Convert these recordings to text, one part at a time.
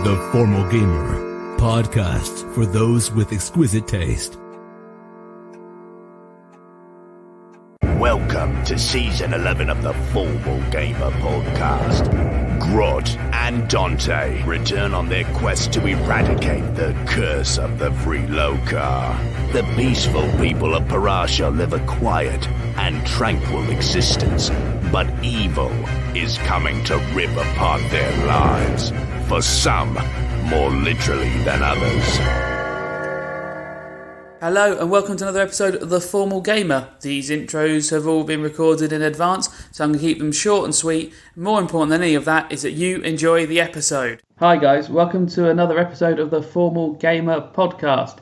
The Formal Gamer, podcast for those with exquisite taste. Welcome to Season 11 of the Formal Gamer podcast. Grot and Dante return on their quest to eradicate the curse of the Freeloka. The peaceful people of Parasha live a quiet and tranquil existence, but evil is coming to rip apart their lives. For some, more literally than others. Hello and welcome to another episode of The Formal Gamer. These intros have all been recorded in advance, so I'm going to keep them short and sweet. More important than any of that is that you enjoy the episode. Hi guys, welcome to another episode of The Formal Gamer podcast.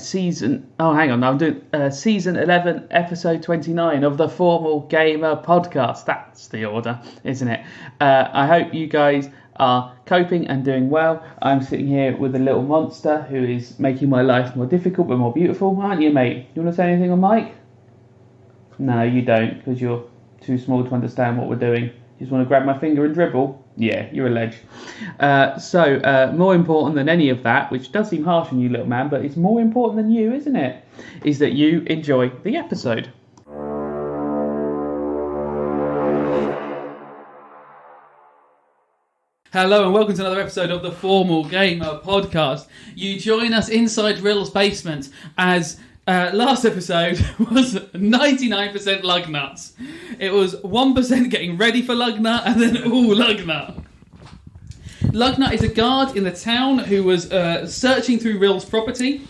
Season 11, episode 29 of The Formal Gamer podcast. That's the order, isn't it? I hope you guys are coping and doing well. I'm sitting here with a little monster who is making my life more difficult but more beautiful, aren't you, mate? You want to say anything on mic? No, you don't, because you're too small to understand what we're doing. You just want to grab my finger and dribble? Yeah, you're a ledge. So, more important than any of that, which does seem harsh on you, little man, but it's more important than you, isn't it? Is that you enjoy the episode. Hello and welcome to another episode of the Formal Gamer podcast. You join us inside Rill's basement as last episode was 99% lug nuts. It was 1% getting ready for Lugnut and then all Lugnut. Lugnut is a guard in the town who was searching through Rill's property,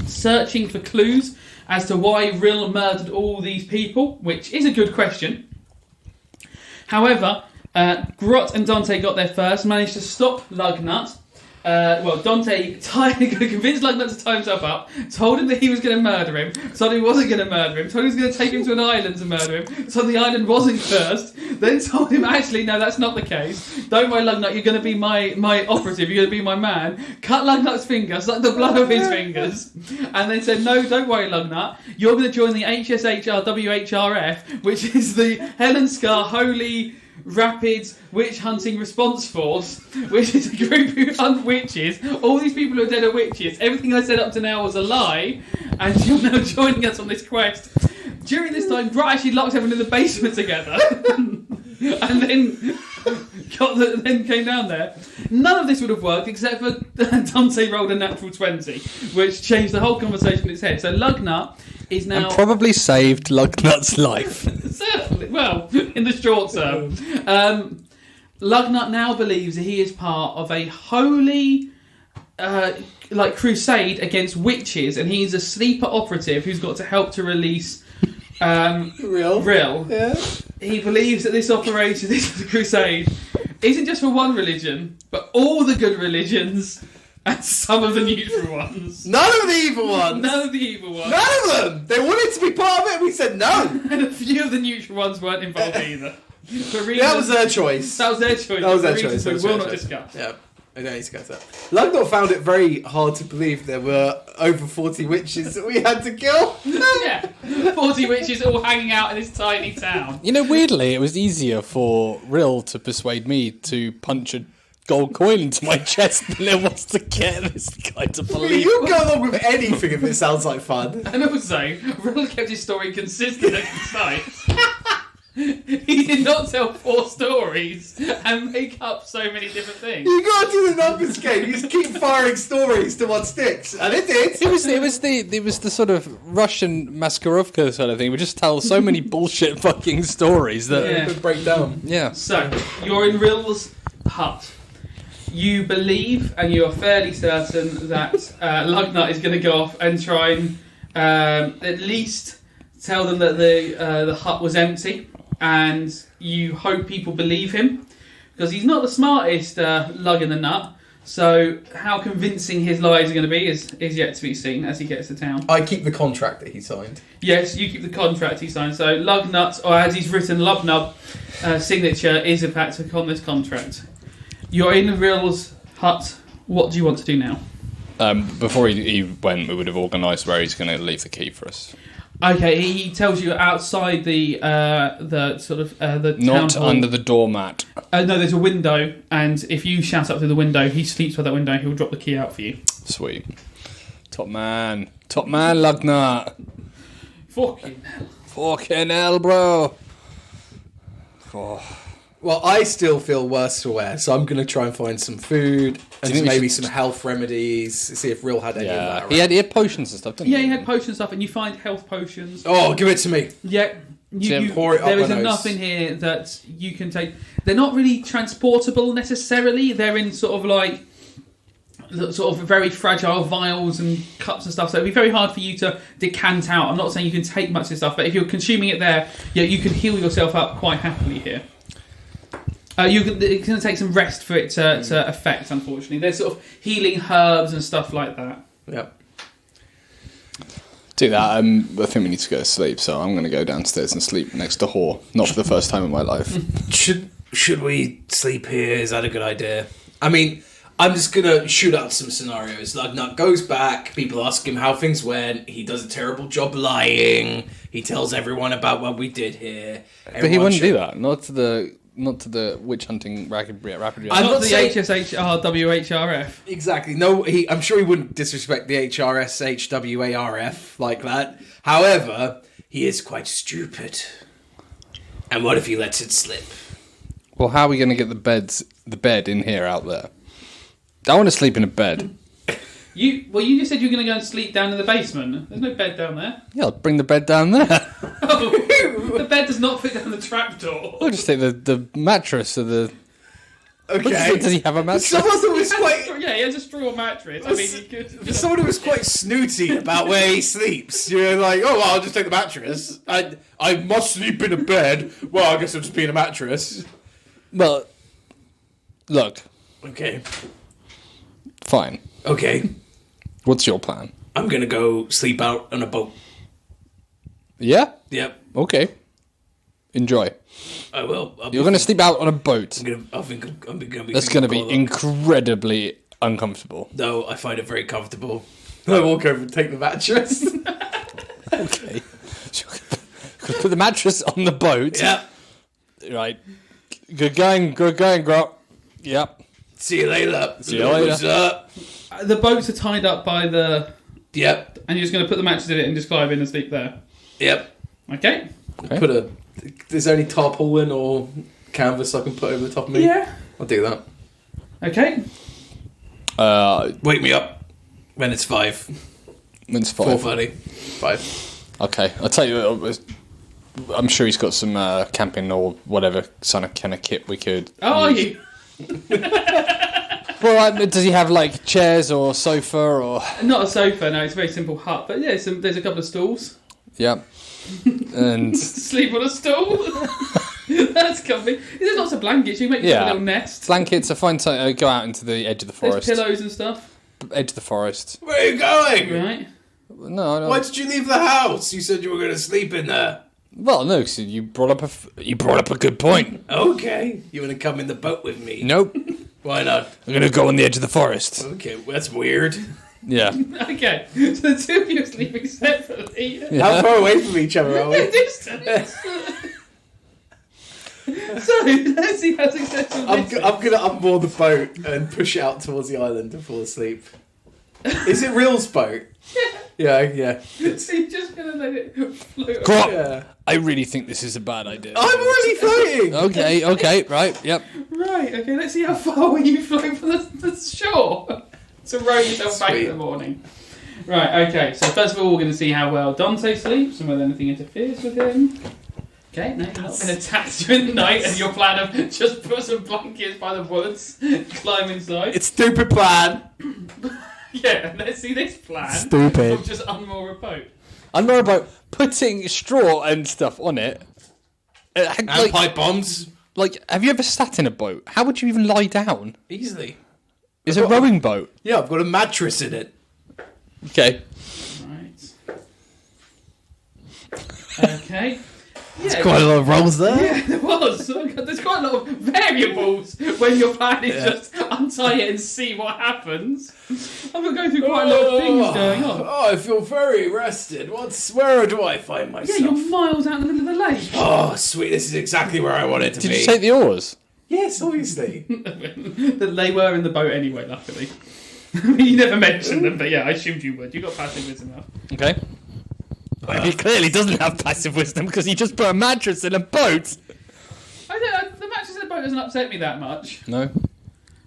searching for clues as to why Rill murdered all these people, which is a good question. However, Grot and Dante got there first, managed to stop Lugnut. Dante convinced Lugnut to tie himself up, told him that he was going to murder him, told him he wasn't going to murder him, told him he was going to take him to an island to murder him, told him the island wasn't cursed, then told him, actually, no, that's not the case. Don't worry, Lugnut, you're going to be my operative, you're going to be my man. Cut Lugnut's finger, suck the blood off his fingers, and then said, no, don't worry, Lugnut, you're going to join the HSHR WHRF, which is the Helen Scar Holy Rapid Witch Hunting Response Force, which is a group who hunt witches. All these people who are dead are witches. Everything I said up to now was a lie, and you're now joining us on this quest. During this time, Grot actually locked everyone in the basement together, and then came down there. None of this would have worked except for Dante rolled a natural 20, which changed the whole conversation in its head. So Lugnut is now... And probably saved Lugnut's life. Certainly, well, in the short term. Lugnut now believes that he is part of a holy crusade against witches, and he's a sleeper operative who's got to help to release Rill. Yeah. He believes that this operation, this crusade, isn't just for one religion, but all the good religions and some of the neutral ones. None of the evil ones! None of the evil ones. None of them! They wanted to be part of it, we said no! And a few of the neutral ones weren't involved either. That was their choice. That was their choice. That was their choice. We will not discuss. Yeah. I don't need to go to that. Lugnut found it very hard to believe there were over 40 witches that we had to kill. Yeah, 40 witches all hanging out in this tiny town. You know, weirdly, it was easier for Rill to persuade me to punch a gold coin into my chest than it was to get this guy to believe. You'll go along with anything if it sounds like fun. And also, Rill kept his story consistent and concise. He did not tell 4 stories and make up so many different things. You gotta do the numbers game. You just keep firing stories to what sticks, and it did. It was the sort of Russian Maskarovka sort of thing. We just tell so many bullshit fucking stories that Yeah. could break down. Yeah. So, you're in Rill's hut. You believe, and you're fairly certain, that Lugnut is going to go off and try and at least tell them that the hut was empty. And you hope people believe him, because he's not the smartest lug in the nut. So how convincing his lies are going to be is yet to be seen as he gets to town. I keep the contract that he signed. Yes, you keep the contract he signed. So Lugnut, or as he's written, Lubnub signature is in fact on this contract. You're in Rill's hut. What do you want to do now? Before he went, we would have organised where he's going to leave the key for us. Okay, he tells you outside the sort of the town Not hall. under the doormat. No, there's a window, and if you shout up through the window, he sleeps by that window. He'll drop the key out for you. Sweet. Top man, Lugnar. Fucking hell. Fucking hell, bro. Oh. Well, I still feel worse for wear, so I'm going to try and find some food and think we maybe should- some health remedies. See if Real had any of Yeah, that. he had potions and stuff, didn't Yeah, he? he had potion stuff, and you find health potions. Oh, give it to me. Yeah, Jim, pour it up there my is enough nose. in here that you can take. They're not really transportable necessarily. They're in sort of like sort of very fragile vials and cups and stuff. So it'd be very hard for you to decant out. I'm not saying you can take much of this stuff, but if you're consuming it there, yeah, you can heal yourself up quite happily here. It's going to take some rest for it to affect, unfortunately. There's sort of healing herbs and stuff like that. Yep. Do that. I think we need to go to sleep, so I'm going to go downstairs and sleep next to Whore. Not for the first time in my life. Should we sleep here? Is that a good idea? I mean, I'm just gonna shoot out some scenarios. Lugnut goes back. People ask him how things went. He does a terrible job lying. He tells everyone about what we did here. But he wouldn't do that. Not to the witch hunting rapid I'm Not not the saying- HSHRWHRF. Exactly. No, I'm sure he wouldn't disrespect the HRSHWARF like that. However, he is quite stupid. And what if he lets it slip? Well, how are we going to get the bed in here out there? I want to sleep in a bed. You just said you were going to go and sleep down in the basement. There's no bed down there. Yeah, I'll bring the bed down there. Oh, the bed does not fit down the trapdoor. I'll just take the mattress or the... Okay. Does he have a mattress? Someone who was quite... Yeah, he has a straw mattress. I mean, he could. Someone who was quite snooty about where he sleeps. You're like, oh, well, I'll just take the mattress. I must sleep in a bed. Well, I guess I'll just be in a mattress. Well, look, Okay. fine. Okay. What's your plan? I'm going to go sleep out on a boat. Yeah? Yep. Okay. Enjoy. I will. You're going to sleep out on a boat. I think I'm going to be... That's going to be incredibly uncomfortable. No, I find it very comfortable. I walk over and take the mattress. Okay. Put the mattress on the boat. Yep. Right. Good going, Grot. Yep. See you later. See you later. What's up? The boats are tied up by the... Yep. And you're just going to put the mattress in it and just climb in and sleep there. Yep. Okay? Put Is there any tarpaulin or canvas I can put over the top of me? Yeah. I'll do that. Okay. Wake me up when it's 5. It's 5. 4:30. 5. Okay. I'll tell you, I'm sure he's got some camping or whatever kind of kit we could Oh, are use. you? Well, does he have like chairs or sofa or... Not a sofa, no. It's a very simple hut. But yeah, there's a couple of stools. Yep. And... Sleep on a stool. That's comfy. There's lots of blankets. You make yourself a little nest. Blankets are fine to go out into the edge of the There's forest. pillows and stuff. Edge of the forest. Where are you going? Right. No. Why did you leave the house? You said you were going to sleep in there. Well, no, because you brought up a good point. Okay. You want to come in the boat with me? Nope. Why not? I'm going to go on the edge of the forest. Okay, well, that's weird. Yeah. Okay. So the two of you are sleeping separately. How far away from each other are we? Distance. So let's see how successful I'm this is. going to unboard the boat and push it out towards the island and fall asleep. Is it Real's boat? Yeah. So you're just going to let it float. Grot, Yeah. I really think this is a bad idea. I'm already floating! Okay, right, yep. Right, okay, let's see how far away you float from the shore to row yourself back in the morning. Right, okay, so first of all, we're going to see how well Dante sleeps and whether anything interferes with him. Okay, no, you're not been attacked during the night, and your plan of just put some blankets by the woods, climb inside. It's stupid plan. Yeah, let's see this plan. Stupid. Of just unmoor a boat. I'm not about putting straw and stuff on it. And pipe bombs. Like, have you ever sat in a boat? How would you even lie down? Easily. It's a rowing boat. Yeah, I've got a mattress in it. Okay. Right. Okay. Yeah, Quite a lot of rolls there. yeah, there was. There's quite a lot of variables when your plan is just untie it and see what happens. I'm going to go through quite a lot of things going on. Oh, I feel very rested. Where do I find Yeah, myself? you're miles out in the middle of the lake. Oh, sweet. This is exactly where I wanted to Did be. you take the oars? Yes, obviously. They were in the boat anyway, luckily. You never mentioned them, but yeah, I assumed you would. You got passive wisdom now. Okay. Well, he clearly doesn't have passive wisdom because he just put a mattress in a boat. The mattress in the boat doesn't upset me that much. No.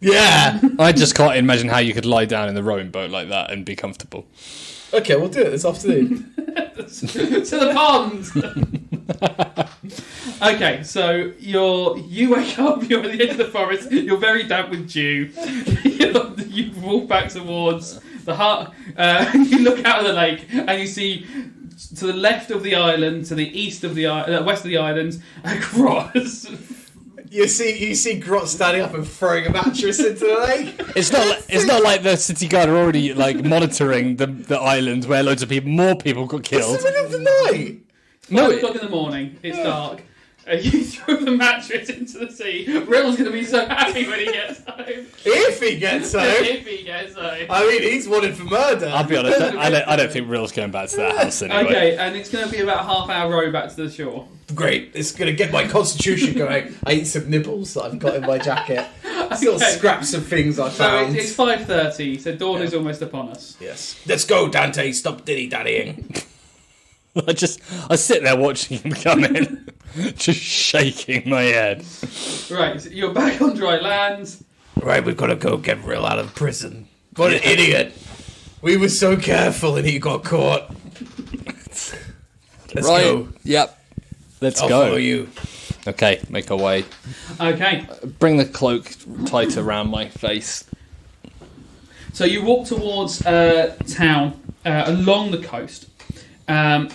Yeah. I just can't imagine how you could lie down in the rowing boat like that and be comfortable. Okay, we'll do it this afternoon. To the pond! Okay, so you wake up, you're at the edge of the forest, you're very damp with dew. You walk back towards the hut, you look out of the lake, and you see to the left of the island, to the east of the west of the island, across. You see Grot standing up and throwing a mattress into the lake. It's not like the city guard are already monitoring the island where loads of more people got It's killed. the middle of the night. 5 o'clock in the morning, it's dark. You throw the mattress into the sea. Rill's going to be so happy when he gets home. If he gets home. If he gets home. I mean, he's wanted for murder. I'll be honest, I don't think Rill's going back to that house anyway. Okay, and it's going to be about a half-hour row back to the shore. Great. It's going to get my constitution going. I eat some nibbles that I've got in my jacket. Little Okay. scraps of things I So found. it's 5:30, so dawn is almost upon us. Yes. Let's go, Dante. Stop dilly-dallying. I sit there watching him come in, just shaking my head. Right, so you're back on dry land. Right, we've got to go get Rill out of prison. What an idiot. We were so careful and he got caught. Let's go. Yep. Let's I'll go. follow you. Okay, make our way. Okay, Bring the cloak tight around my face. so you walk towards town along the coast. And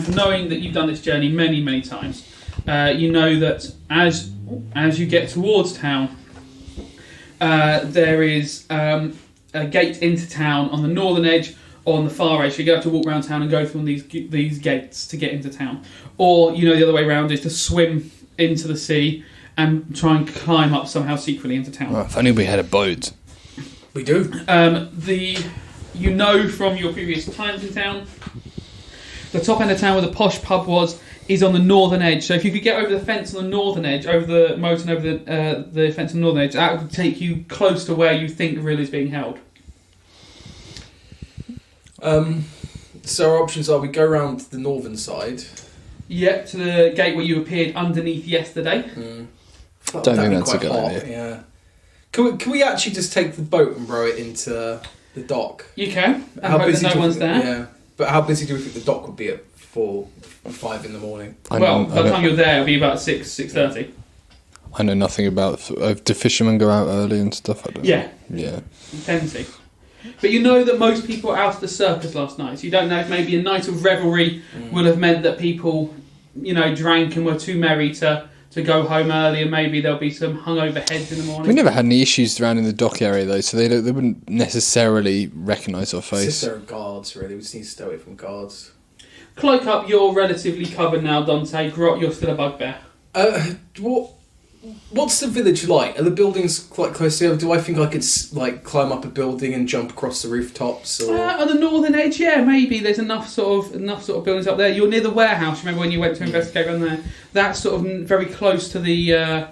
for knowing that you've done this journey many, many times, you know that as you get towards town, there is a gate into town on the northern edge or on the far edge. So you're going to have to walk around town and go through these gates to get into town. Or, the other way around is to swim into the sea and try and climb up somehow secretly into town. Well, if only we had a boat. We do. From your previous times in town, the top end of town where the posh pub is on the northern edge. So if you could get over the fence on the northern edge, over the moat and over the fence on the northern edge, that would take you close to where you think Rill is being held. So our options are we go around the northern side. Yep, to the gate where you appeared underneath yesterday. Don't think that's a good idea. Yeah. Can we actually just take the boat and row it into the dock? You can. And hope that no one's there. Yeah. But how busy do we think the dock would be at 4 or 5 in the morning? By the time you're there, it'll be about 6:30. I know nothing about. Do fishermen go out early and stuff? I don't know. Yeah. Yeah. You tend to. But you know that most people were out at the circus last night, so you don't know if maybe a night of revelry would have meant that people, drank and were too merry to go home early, and maybe there'll be some hungover heads in the morning. We never had any issues around in the dock area though, so they wouldn't necessarily recognise our It's face. just there are guards, really. We just need to stay away from guards. Cloak up, you're relatively covered now, Dante. Grot, you're still a bugbear. What's the village like? Are the buildings quite close together? Do I think I could climb up a building and jump across the rooftops? Or On the northern edge, yeah, maybe there's enough sort of buildings up there. You're near the warehouse. Remember when you went to investigate around there? That's sort of very close to the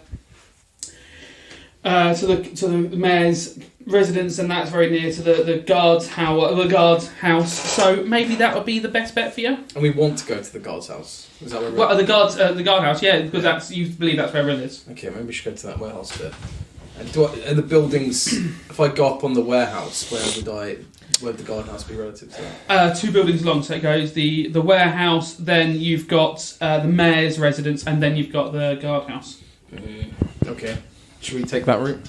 mayor's residence, and that's very near to the guard's house. So maybe that would be the best bet for you. and we want to go to the guard's house. Is that where we're Well, the guardhouse, yeah, because you believe that's where Rill is. Okay, maybe we should go to that warehouse bit. And are the buildings? If I go up on the warehouse, where would the guardhouse be relative to that? 2 buildings long, so it goes the warehouse, then you've got the mayor's residence, and then you've got the guardhouse. Okay, should we take that route?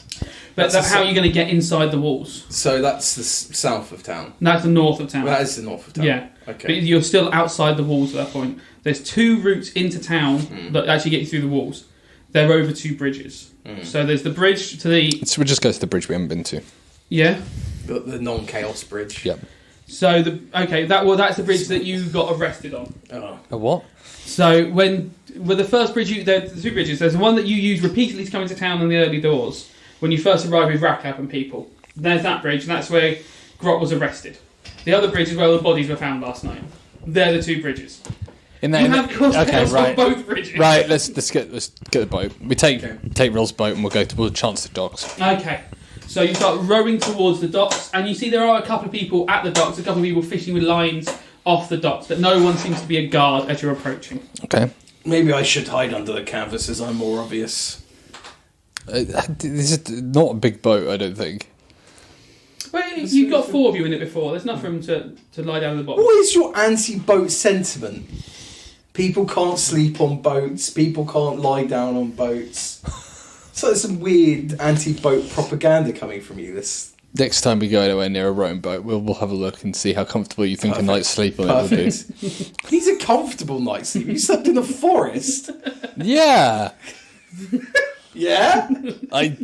But That's how are you going to get inside the walls? So that's the south of town. That's the north of town. That is the north of town. Yeah. Okay. But you're still outside the walls at that point. There's 2 routes into town that actually get you through the walls. They're over 2 bridges. So there's the bridge to the... So we'll just go to the bridge we haven't been to. Yeah. The non-chaos bridge. Yep. So that's the bridge that you got arrested on. Oh. A what? So with the first bridge, there's 2 bridges. There's the one that you use repeatedly to come into town in the early doors. when you first arrive with Rakab and people. There's that bridge, and that's where Grot was arrested. The other bridge is where all the bodies were found last night. They're the two bridges. You have crossed on both bridges. Right, let's get the boat. We take Rill's boat and we'll chance the docks. Okay. So you start rowing towards the docks, and you see there are a couple of people at the docks, a couple of people fishing with lines off the docks, but no one seems to be a guard as you're approaching. Okay. Maybe I should hide under the canvas as I'm more obvious. This is not a big boat, I don't think. Well, you've got 4 of you in it before. There's enough room to lie down in the bottom. What is your anti-boat sentiment? People can't sleep on boats. People can't lie down on boats. So there's some weird anti-boat propaganda coming from you. Next time we go anywhere near a rowing boat, we'll have a look and see how comfortable you think a night's sleep on it will be. He's a comfortable night's sleep. You slept in the forest. Yeah. Yeah? I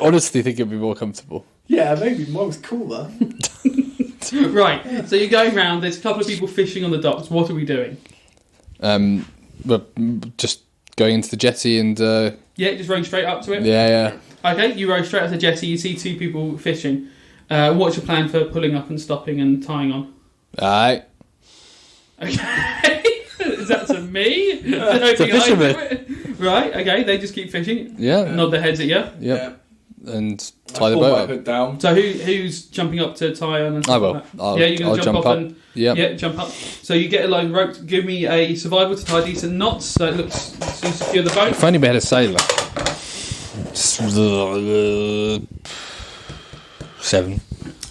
honestly think it'd be more comfortable. Yeah, maybe. Mine was cooler. Right, so you're going round. There's a couple of people fishing on the docks. What are we doing? We're just going into the jetty and... Yeah, just rowing straight up to it? Yeah. Okay, you row straight up to the jetty. You see 2 people fishing. What's your plan for pulling up and stopping and tying on? Alright. Okay. Is that to me? It's a fisherman. Right, okay, they just keep fishing. Yeah. Nod their heads at you. Yep. And tie the boat up. Down. So who's jumping up to tie on? And I will. Like you're going to jump up. And yeah, jump up. So you get a line rope. Give me a survival to tie decent knots so it looks to secure the boat. If only we had a sailor. 7.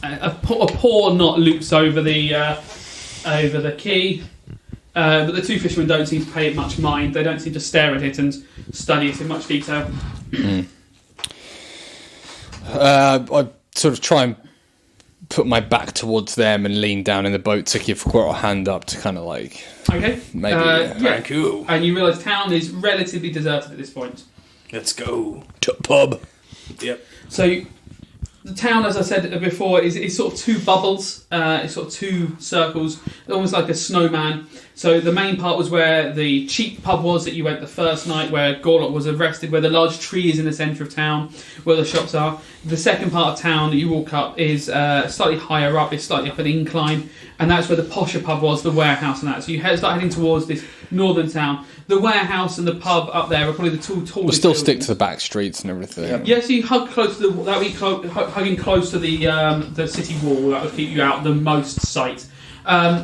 A poor knot loops over the key. But the 2 fishermen don't seem to pay it much mind. They don't seem to stare at it and study it in much detail. I sort of try and put my back towards them and lean down in the boat to give Grot a hand up to kind of like... Okay. Maybe. Yeah. Cool. And you realise town is relatively deserted at this point. Let's go. To pub. Yep. So the town, as I said before, is sort of 2 bubbles. It's sort of 2 circles, almost like a snowman. So the main part was where the cheap pub was that you went the first night, where Gorlock was arrested, where the large tree is in the centre of town, where the shops are. The second part of town that you walk up is slightly higher up. It's slightly up an incline, and that's where the posher pub was, the warehouse and that. So you start heading towards this northern town. The warehouse and the pub up there are probably the 2 tallest. We'll still stick buildings. to the back streets and everything. Yep. Yeah, so you hug close to hugging close to the city wall. That would keep you out the most sight.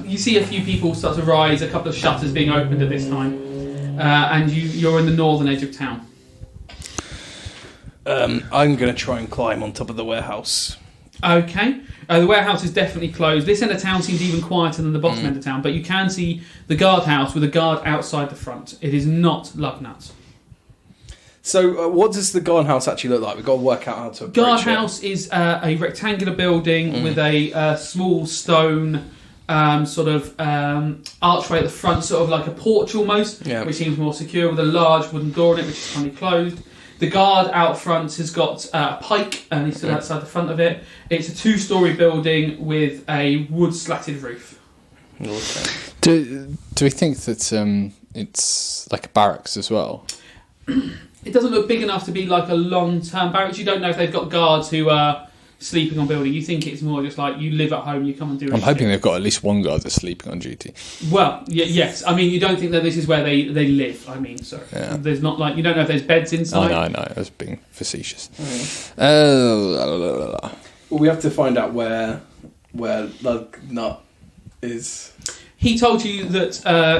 You see a few people start to rise, a couple of shutters being opened at this time, and you're in the northern edge of town. I'm going to try and climb on top of the warehouse. Okay. The warehouse is definitely closed. This end of town seems even quieter than the bottom end of town, but you can see the guardhouse with a guard outside the front. It is not Lugnut. So, what does the guardhouse actually look like? We've got to work out how to approach Guardhouse is a rectangular building with a small stone archway at the front, sort of like a porch almost, which seems more secure, with a large wooden door in it, which is currently closed. The guard out front has got a pike, and he's stood outside the front of it. It's a 2-storey building with a wood slatted roof. Okay. Do we think that it's like a barracks as well? It doesn't look big enough to be like a long-term barracks. You don't know if they've got guards who are sleeping on building. You think it's more just like you live at home, you come and do it. I'm hoping they've got at least one guard that's sleeping on duty. Well, yes. I mean, you don't think that this is where they live. I mean, sorry. Yeah. There's not like, you don't know if there's beds inside. I know. I was being facetious. Well, we have to find out where Lugnut is. He told you that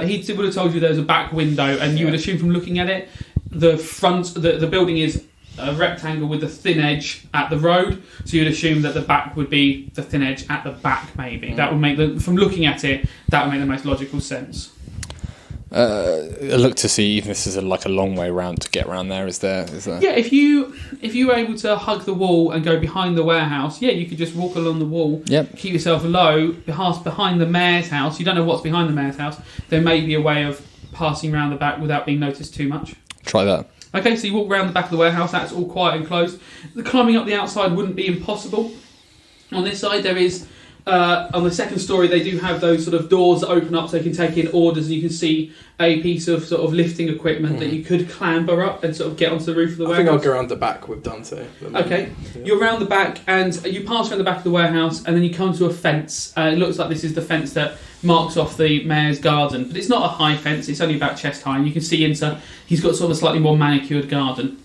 he would have told you there was a back window, and you would assume from looking at it, the front, the building is a rectangle with a thin edge at the road, so you'd assume that the back would be the thin edge at the back. Maybe that would make from looking at it, that would make the most logical sense. I look to see if this is a long way round to get around there. Is there? Yeah, if you were able to hug the wall and go behind the warehouse, you could just walk along the wall. Yep. Keep yourself low, behind the mayor's house. You don't know what's behind the mayor's house. There may be a way of passing around the back without being noticed too much. Try that. Okay, so you walk around the back of the warehouse. That's all quiet and closed. The climbing up the outside wouldn't be impossible. On this side, there is on the second story, they do have those sort of doors that open up so you can take in orders, and you can see a piece of sort of lifting equipment that you could clamber up and sort of get onto the roof of the warehouse. I think I'll go around the back with Dante. Okay, you're around the back, and you pass around the back of the warehouse, and then you come to a fence. It looks like this is the fence that marks off the mayor's garden, but it's not a high fence. It's only about chest high, and you can see into. He's got sort of a slightly more manicured garden.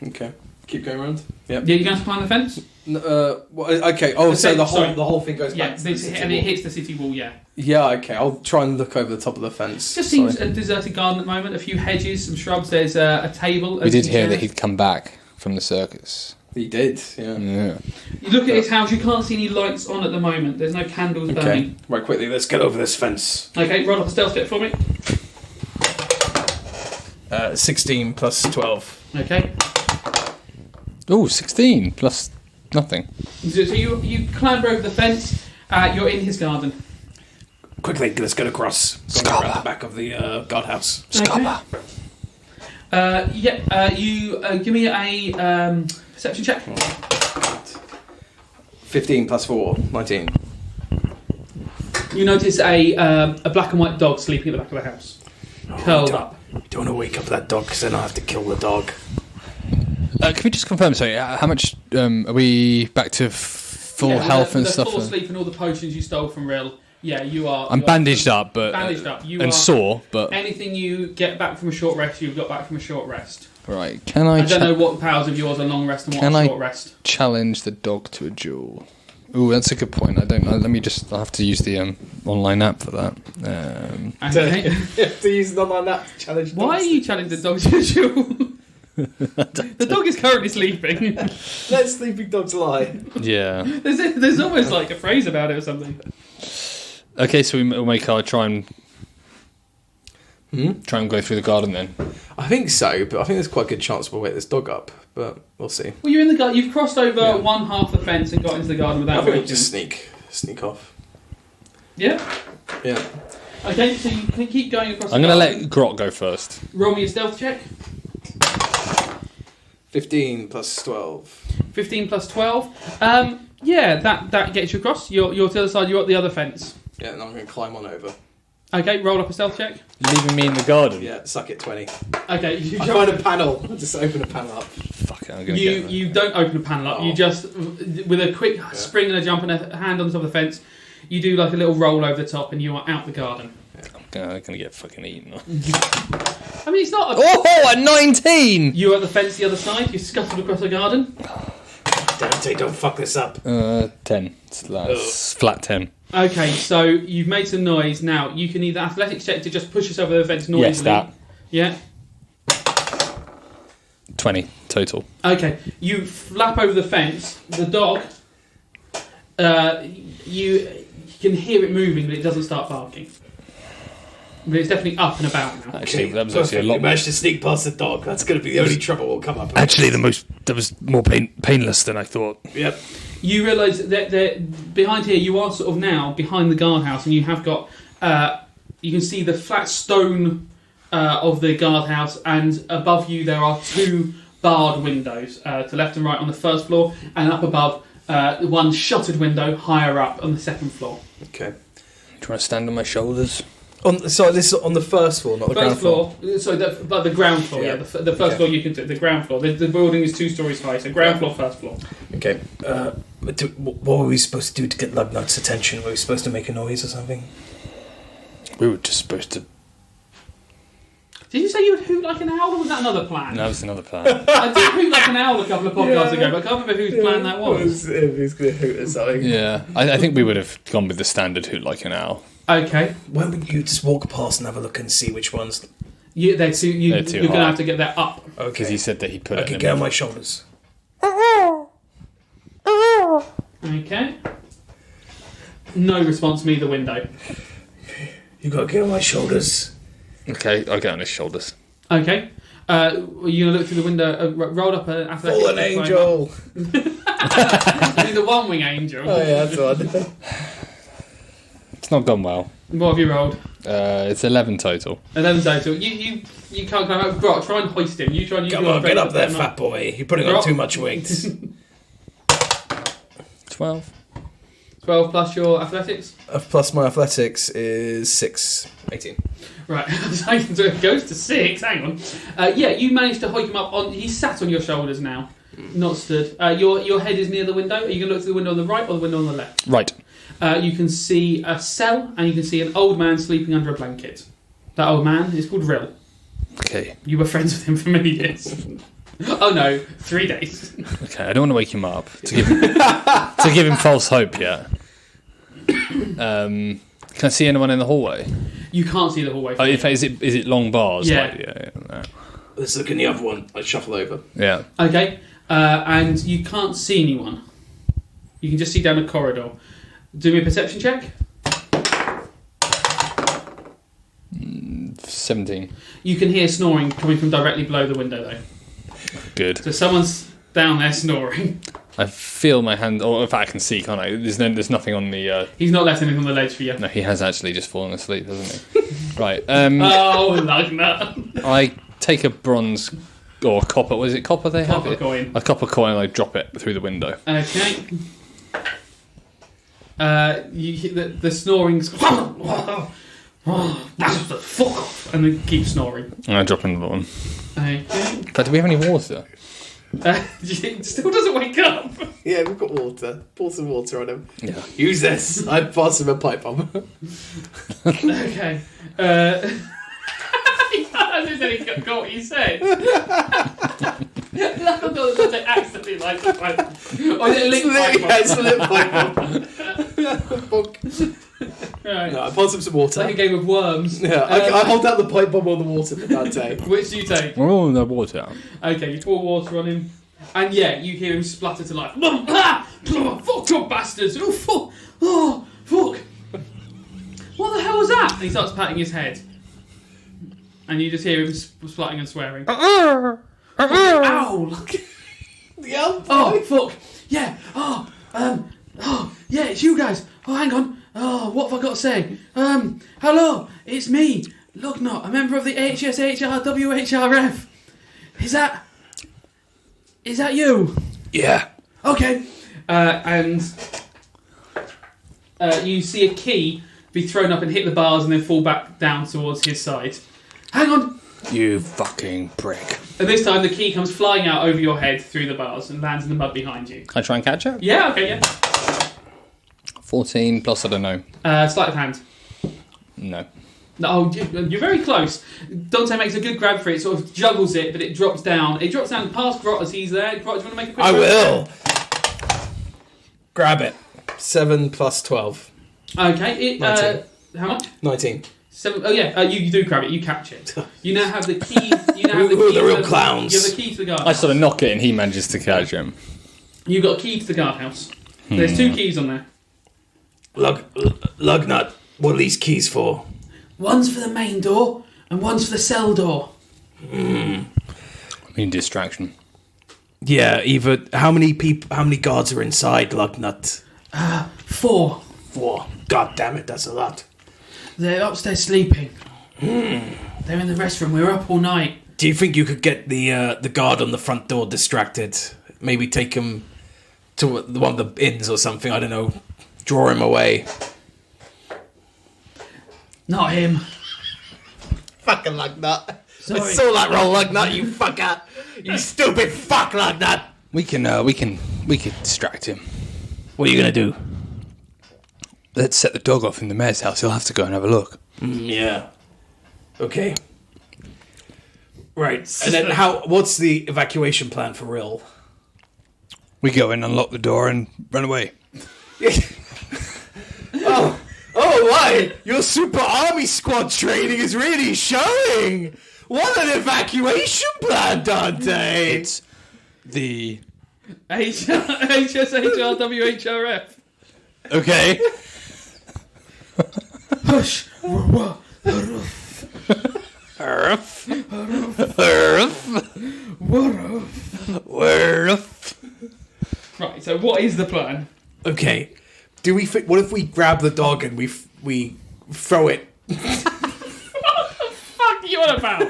Okay, keep going around. Yep. Yeah, you're going to climb the fence. Okay. Oh, so the whole thing goes back. Yeah, and it hits the city wall. Yeah. Yeah. Okay. I'll try and look over the top of the fence. Just seems a deserted garden at the moment. A few hedges, some shrubs. There's a table. We did hear that he'd come back from the circus. He did. Yeah. You look at his house. You can't see any lights on at the moment. There's no candles burning. Right. Quickly, let's get over this fence. Okay. Roll up a stealth check for me. 16 plus 12. Okay. Oh, 16 plus nothing. So you clamber over the fence. You're in his garden. Quickly, let's get across. Going around the back of the guardhouse. Scupper. You give me a perception check. 15 plus 4, 19. You notice a black and white dog sleeping at the back of the house, curled up. Don't want to wake up that dog because then I'll have to kill the dog. Can we just confirm, sorry, how much are we back to full health and stuff? Full sleep and all the potions you stole from Rill. Yeah, you are. I'm bandaged up, but bandaged up. You and are sore, but anything you get back from a short rest, you've got back from a short rest. right. Can I? I don't know what powers of yours are long rest and what are short rest. Challenge the dog to a duel? Ooh, that's a good point. I don't know. Let me just. I'll have to use the online app for that. Okay. You have to use an online app to challenge. Why are you challenging the dog to a duel? The dog is currently sleeping. Let sleeping dogs lie. Yeah. There's almost like a phrase about it or something. Okay, so we'll make our try and go through the garden then. I think so, but I think there's quite a good chance we'll wake this dog up. But we'll see. Well, you're in the garden. You've crossed over one half the fence and got into the garden without. I think waking. we'll just sneak off. Yeah. Yeah. Okay, so you can keep going across. I'm the going to garden. let Grot go first. Roll me a stealth check. 15 plus 12. 15 plus 12. Yeah, that gets you across. You're to the other side. You're at the other fence. Yeah, and I'm going to climb on over. Okay, roll up a stealth check. Leaving me in the garden? Yeah, suck it, 20. Okay, you I find a panel. I just open a panel up. Fuck it, I'm going to get You don't open the panel up. Oh. You just, with a quick spring and a jump and a hand on the top of the fence, you do like a little roll over the top and you are out the garden. I'm going to get fucking eaten. I mean, it's not a... Oh, a 19! You're at the fence the other side. You scuttled across the garden. Dante, don't fuck this up. 10. That's flat 10. Okay, so you've made some noise. Now, you can either athletics check to just push yourself over the fence noisily. Yes, Yeah? 20 total. Okay, you flap over the fence. The dog, you can hear it moving, but it doesn't start barking. But it's definitely up and about now. Actually, that was actually a lot You managed to sneak past the dog. That's going to be the only trouble will come up. Actually, that was more painless than I thought. Yep. You realise that behind here, you are sort of now behind the guardhouse, and you have got, you can see the flat stone of the guardhouse, and above you there are two barred windows, to left and right on the first floor, and up above, one shuttered window higher up on the second floor. Okay. Do you want to stand on my shoulders? So this is on the first floor, not the ground First floor, sorry, the ground floor, yeah. The first floor you can do, the ground floor. The building is 2 stories high, so ground floor, first floor. Okay. What were we supposed to do to get Lugnut's attention? Were we supposed to make a noise or something? We were just supposed to... Did you say you would hoot like an owl, or was that another plan? No, that was another plan. I did hoot like an owl a couple of podcasts ago, but I can't remember whose plan that was. If he's going to hoot or something. Yeah, I think we would have gone with the standard hoot like an owl. Okay. Why would you just walk past and have a look and see which ones? They're too They're too you're going to high. have to get that up. Okay. Because he said that he put I it can in get on him. my shoulders. Okay. No response from either window. You got to get on my shoulders. Okay, I'll get on his shoulders. Okay. You're going to look through the window, roll up an athletic. Fallen angel. You mean the one-wing angel. Oh yeah, that's one. It's not gone well. What have you rolled? It's 11 total. 11 total. You can't climb up. Grot, try and hoist him. You try and use Come your on, get strength up there, to fat boy. You're putting on Drop. too much weight. 12. 12 plus your athletics. Plus my athletics is 6. 18. Right, so it goes to 6. Hang on. Yeah, you managed to hoik him up on. He's sat on your shoulders now, not stood. Your head is near the window. Are you going to look to the window on the right or the window on the left? Right. You can see a cell, and you can see an old man sleeping under a blanket. That old man is called Rill. Okay. You were friends with him for many years. Oh no, 3 days. Okay, I don't want to wake him up to give him false hope yet. Can I see anyone in the hallway? You can't see the hallway. Oh, in fact, is it long bars? Yeah. Like, yeah. Let's look in the other one. I shuffle over. Yeah. Okay, and you can't see anyone. You can just see down a corridor. Do me a perception check. 17. You can hear snoring coming from directly below the window, though. Good. So someone's down there snoring. I feel my hand, or in fact I can see, can't I? There's nothing on the... He's not left anything on the ledge for you. No, he has actually just fallen asleep, hasn't he? Right. Oh, Lugner. I take a bronze or copper. Was it copper they have? Copper coin. A copper coin, and I drop it through the window. Okay. You hear the snoring's. Fuck off! And they keep snoring. And I drop another one. Okay. But do we have any water? It still doesn't wake up. Yeah, we've got water. Pour some water on him. Yeah. Use this. I pass him a pipe bomb. Okay. He got what you said. I thought that they accidentally light the pipe. Or is it a lit pipe bomb? Yeah, it's a lit pipe bomb. Right. No, I pass him some water. It's like a game of worms. Yeah, I hold out the pipe bomb on the water for Dante. Which do you take? We're all in the water. Okay, you pour water on him. And yeah, you hear him splutter to life. Fuck your bastards! Oh, fuck! Oh, fuck! What the hell was that? And he starts patting his head. And you just hear him splutting and swearing. Ow! Yeah. Oh, fuck! Yeah! Oh, yeah, it's you guys! Oh, hang on! Oh, what have I got to say? Hello! It's me! Lugnut, a member of the HSHRWHRF! Is that you? Yeah. Okay. And you see a key be thrown up and hit the bars and then fall back down towards his side. Hang on! You fucking prick. And this time the key comes flying out over your head through the bars and lands in the mud behind you. Can I try and catch it? Yeah, okay, yeah. 14 plus I don't know. Sleight of hand. No. No, you're very close. Dante makes a good grab for it, sort of juggles it, but it drops down. It drops down past Grot as he's there. Grot, do you want to make a quick I grab? will. Grab it. 7 plus 12. Okay, 19. How much? 19. 7. Oh yeah, you do grab it. You catch it. You now have the key. You now have the Who are key. the real to clowns? You have the key to the guardhouse. I sort of knock it and he manages to catch him. You've got a key to the guardhouse. There's 2 keys on there. Lugnut, what are these keys for? One's for the main door and one's for the cell door. I mean, distraction. Yeah, how many guards are inside, Lugnut? 4. 4. God damn it, that's a lot. They're upstairs sleeping. They're in the restroom. We were up all night. Do you think you could get the guard on the front door distracted? Maybe take him to one of the inns or something, I don't know. Draw him away. Not him. Fucking Lugnut. Sorry. I saw that roll, Lugnut, you fucker. You stupid fuck, Lugnut. We can distract him. What are you gonna do? Let's set the dog off in the mayor's house. He'll have to go and have a look. Yeah. Okay. Right. And then what's the evacuation plan for Rill? We go in, unlock the door, and run away. Oh, why? Your super army squad training is really showing. What an evacuation plan, Dante. It's the... HSHRWHRF. Okay. Hush. Right, so what is the plan? Okay. What if we grab the dog and we throw it? What the fuck are you on about?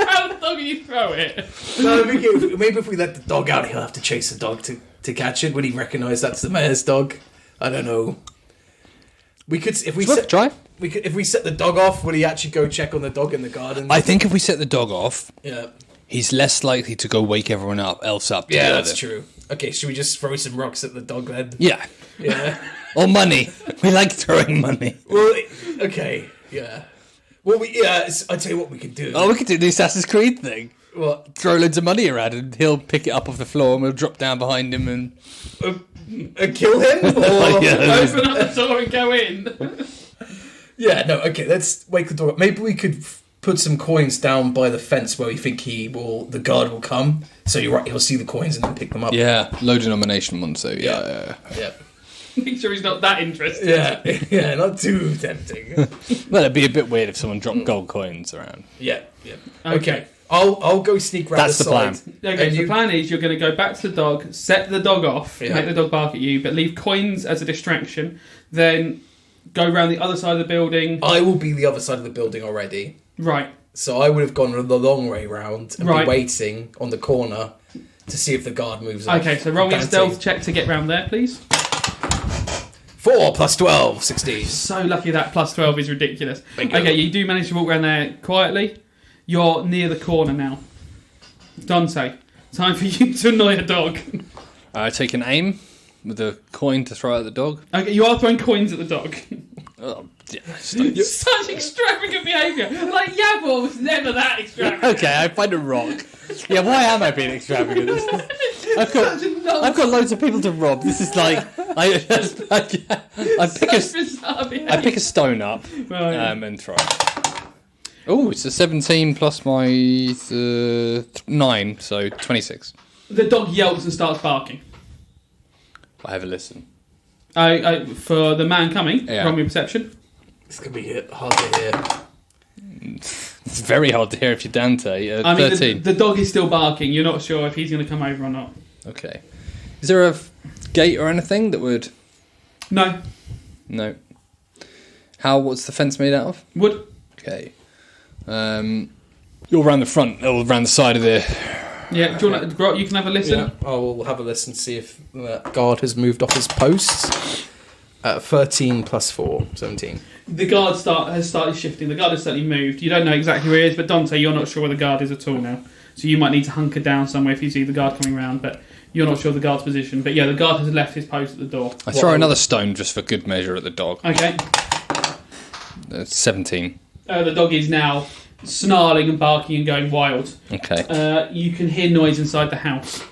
How the dog do you throw it? No, maybe if we let the dog out, he'll have to chase the dog to catch it. Would he recognise that's the mayor's dog? I don't know. We could if we It's worth a set, try. if we set the dog off. Will he actually go check on the dog in the garden? I think if we set the dog off, yeah. he's less likely to go wake everyone else up. to Yeah, go that's with it. true. Okay, should we just throw some rocks at the dog then? Yeah. Yeah. Or money. We like throwing money. Well, okay, yeah. Well, I tell you what we could do. Oh, we could do the Assassin's Creed thing. Well, Throw loads of money around and he'll pick it up off the floor and we'll drop down behind him and... kill him? Or... Yeah. Open up the door and go in. Yeah, no, okay, let's wake the dog up. Maybe we could put some coins down by the fence where we think the guard will come. So you're right, he'll see the coins and then pick them up. Yeah, low denomination ones, so yeah. Yeah. Make sure he's not that interested. Yeah, not too tempting. Well, it'd be a bit weird if someone dropped gold coins around. Yeah. Okay. Okay. I'll go sneak round That's the the side. plan. Okay, And so you- the plan is you're going to go back to the dog, set the dog off, Yeah. make the dog bark at you, but leave coins as a distraction. Then go around the other side of the building. I will be the other side of the building already. Right. So I would have gone the long way round and Right. be waiting on the corner to see if the guard moves up. Okay, so roll me a Dante. stealth check to get round there, please. 4 plus 12, 16. So lucky that plus 12 is ridiculous. Thank you. Okay, you do manage to walk around there quietly. You're near the corner now. Dante, time for you to annoy a dog. Take an aim with a coin to throw at the dog. Okay, you are throwing coins at the dog. Oh, yeah. Such extravagant behaviour. Like, Yavor was never that extravagant. Okay, I find a rock. Yeah, why am I being extravagant? I've got loads of people to rob. This is like I pick a stone up Right. and throw it. Oh, it's a 17 plus my 9, so 26. The dog yelps and starts barking. I have a listen. For the man coming, Yeah. roll me a perception. It's going to be hard to hear. It's very hard to hear if you're Dante. I mean, 13. the dog is still barking. You're not sure if he's going to come over or not. Okay. Is there a gate or anything that would... No. No. What's the fence made out of? Wood. Okay. You're around the front, or around the side of the... Yeah, do you want to, Grot, you can have a listen. Yeah, I'll have a listen, see if the guard has moved off his posts. 13 plus 4, 17. The guard has started shifting. The guard has certainly moved. You don't know exactly where he is, but Dante, you're not sure where the guard is at all now. So you might need to hunker down somewhere if you see the guard coming round, but you're not sure of the guard's position. But yeah, the guard has left his post at the door. I throw another stone just for good measure at the dog. Okay. 17. The dog is now snarling and barking and going wild. Okay. You can hear noise inside the house.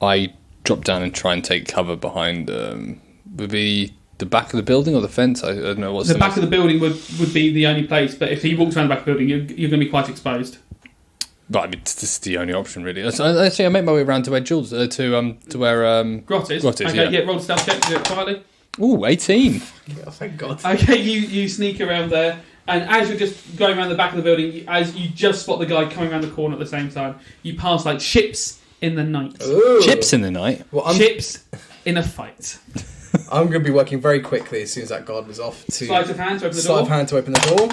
I drop down and try and take cover behind... would be the back of the building or the fence? I don't know what's The back of the building would be the only place, but if he walks around the back of the building, you're going to be quite exposed. But I mean, this is the only option, really. So, actually, I make my way around to where Jules... to where... Grot is. Grot is, okay, yeah. roll a stealth check to do it quietly. Ooh, 18. Oh, thank God. Okay, you sneak around there, and as you're just going around the back of the building, as you just spot the guy coming around the corner at the same time, you pass like ships in the night. Ooh. Chips in the night. Well, I'm Ships in a fight. going to be working very quickly as soon as that guard was off. To Sleight of hand to open the Sleight door. of hand to open the door.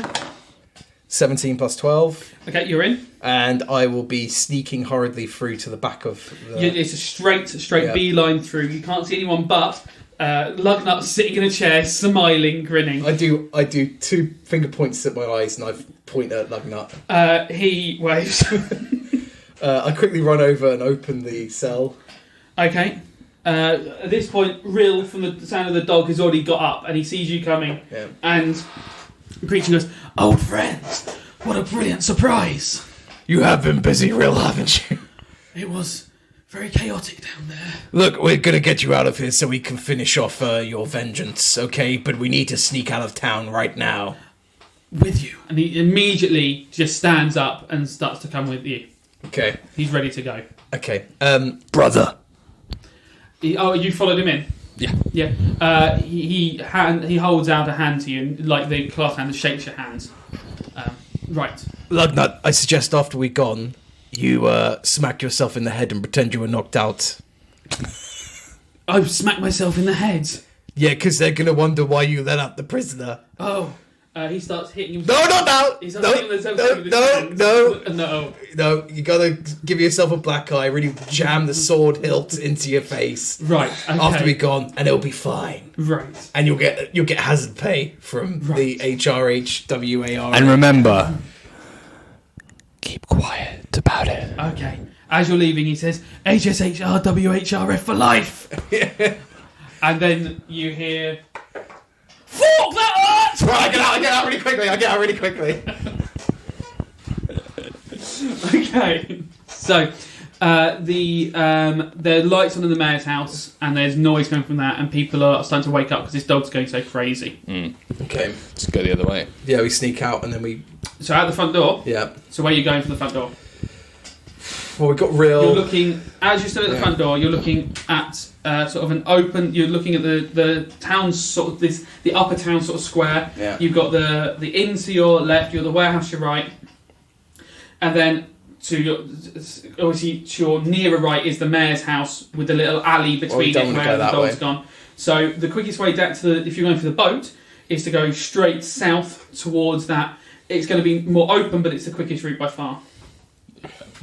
17 plus 12. Okay, you're in. And I will be sneaking hurriedly through to the back of the... It's a straight Yeah. beeline through. You can't see anyone but Lugnut sitting in a chair, smiling, grinning. I do 2 finger points at my eyes and I point at Lugnut. He waves. I quickly run over and open the cell. Okay. At this point, Rill, from the sound of the dog, has already got up and he sees you coming. Yeah. And the creature goes, "Old friends, what a brilliant surprise! You have been busy, Rill, haven't you? It was very chaotic down there." Look, we're going to get you out of here so we can finish off your vengeance, okay? But we need to sneak out of town right now. With you. And he immediately just stands up and starts to come with you. Okay. He's ready to go. Okay. Brother. You followed him in? Yeah. Yeah. He holds out a hand to you, and like the cloth hand, and shakes your hands. Right. Lugnut, I suggest after we're gone, you smack yourself in the head and pretend you were knocked out. I've smacked myself in the head. Yeah, because they're going to wonder why you let out the prisoner. Oh, He starts hitting him. No, not now! He starts hitting himself with his hands. No, No. you gotta give yourself a black eye, really jam the sword hilt into your face. Right. Okay. After we're gone, and it'll be fine. Right. And you'll get hazard pay from the HRHWAR. And remember, keep quiet about it. Okay. As you're leaving, he says, HSHRWHRF for life. And then you hear, fuck that hurts! Right, I get out really quickly. Okay. So, the lights on in the mayor's house, and there's noise coming from that, and people are starting to wake up because this dog's going so crazy. Okay. Let's go the other way. Yeah, we sneak out and then we... So out the front door. Yeah. So where are you going from the front door? Well, we've got real... You're looking, as you're still at the front door, you're looking at sort of an open, you're looking at the town's sort of the upper town sort of square. Yeah. You've got the inn to your left, you're the warehouse to your right. And then to your nearer right is the mayor's house with the little alley between it where the dog's gone. So the quickest way down to if you're going for the boat, is to go straight south towards that. It's going to be more open, but it's the quickest route by far.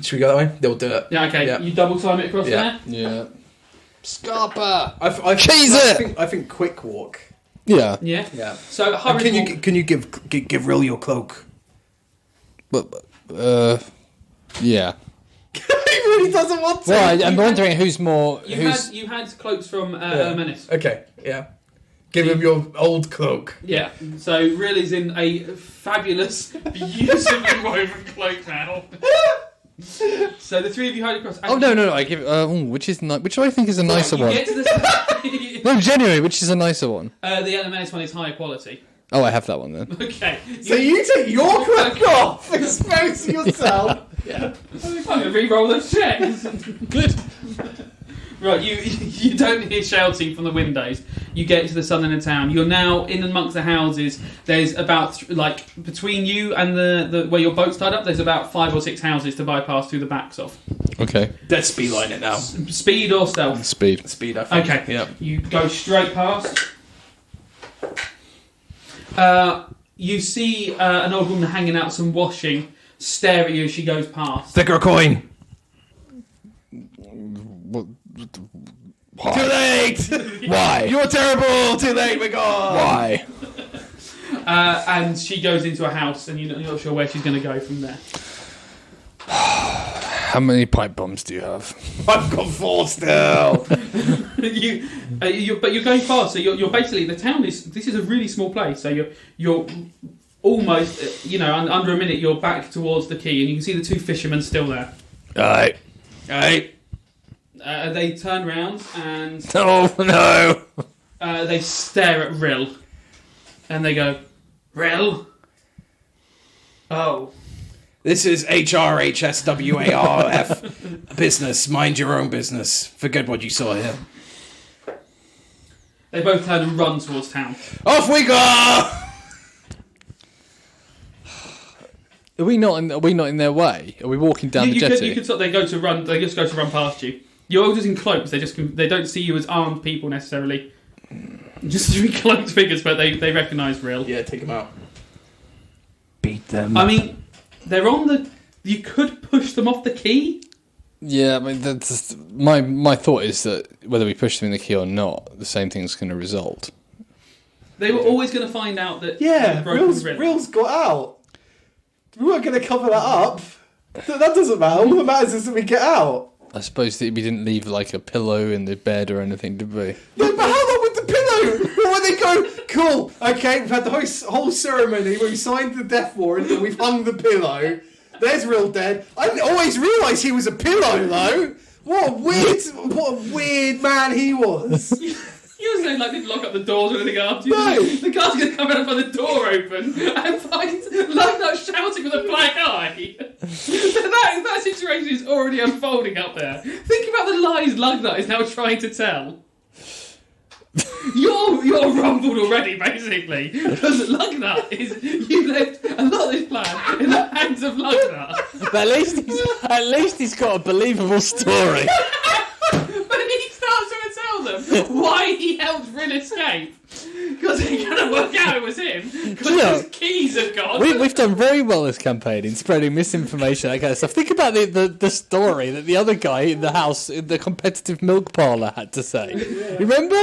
Should we go that way? They'll do it. Yeah, okay. Yeah. You double time it across there? Yeah. Scarpa! I think quick walk. Yeah. Yeah. Yeah. So hurry walk. Can you give Rill your cloak? But, yeah. He really doesn't want to. Well, I'm wondering who's more... You had cloaks from Menace. Okay, yeah. Give him your old cloak. Yeah. So Rill is in a fabulous, beautifully woven cloak now. So the three of you hide across. Oh, no. I give it... which do I think is a nicer You one? get to the No, genuinely, which is a nicer one? the Menace one is higher quality. Oh, I have that one then. Okay. So you take your cloak off, exposing yourself. Yeah. I'm going to re-roll those checks. Good. Right, you don't hear shouting from the windows. You get to the southern end of town. You're now in amongst the houses. There's about, between you and the where your boat's tied up, there's about 5 or 6 houses to bypass through the backs of. Okay. Let's speedline it now. Speed or stealth? Speed. Speed, I think. Okay. Yeah. You go straight past. You see an old woman hanging out some washing, stare at you as she goes past. Stick her a coin. Why? Too late! Why? You're terrible! Too late, we're gone! Why? And she goes into a house, and you're not sure where she's going to go from there. How many pipe bombs do you have? I've got 4 still! But you're going fast, so you're basically, the town this is a really small place, so you're almost, under a minute you're back towards the quay, and you can see the 2 fishermen still there. Aye. They turn round and Oh, no! they stare at Rill, and they go, Rill? Oh. This is HRHSWARF business. Mind your own business. Forget what you saw here. They both turn and run towards town. Off we go! Are we not in their way? Are we walking down the jetty? They just go to run past you. You're all just in cloaks. They don't see you as armed people necessarily. Just 3 cloaked figures, but they recognise Rill. Yeah, take them out. Beat them. I mean, they're on the... You could push them off the quay. Yeah, I mean, that's my thought is that whether we push them in the quay or not, the same thing's going to result. They were always going to find out that... Yeah, Rill's Rill's got out. We weren't going to cover that up. That doesn't matter. All that matters is that we get out. I suppose that we didn't leave like a pillow in the bed or anything, did we? No, but how long with the pillow? When they go, cool, okay, we've had the whole ceremony, we've signed the death warrant and we've hung the pillow. There's Rill dead. I didn't always realise he was a pillow, though. What a weird man he was. You were saying they'd lock up the doors or anything after you. No. The guy's going to come out and find the door open and find Lugnut shouting with a black eye. that situation is already unfolding up there. Think about the lies Lugnut is now trying to tell. You're rumbled already, basically. Because Lugnut you left a lot of this plan in the hands of Lugnut. But at least he's got a believable story. But he starts trying to tell them why he helped Rill escape. Because he couldn't work out it was him. Because Yeah. his keys had gone. We've done very well this campaign in spreading misinformation, that kind of stuff. Think about the story that the other guy in the house, in the competitive milk parlour, had to say. Remember?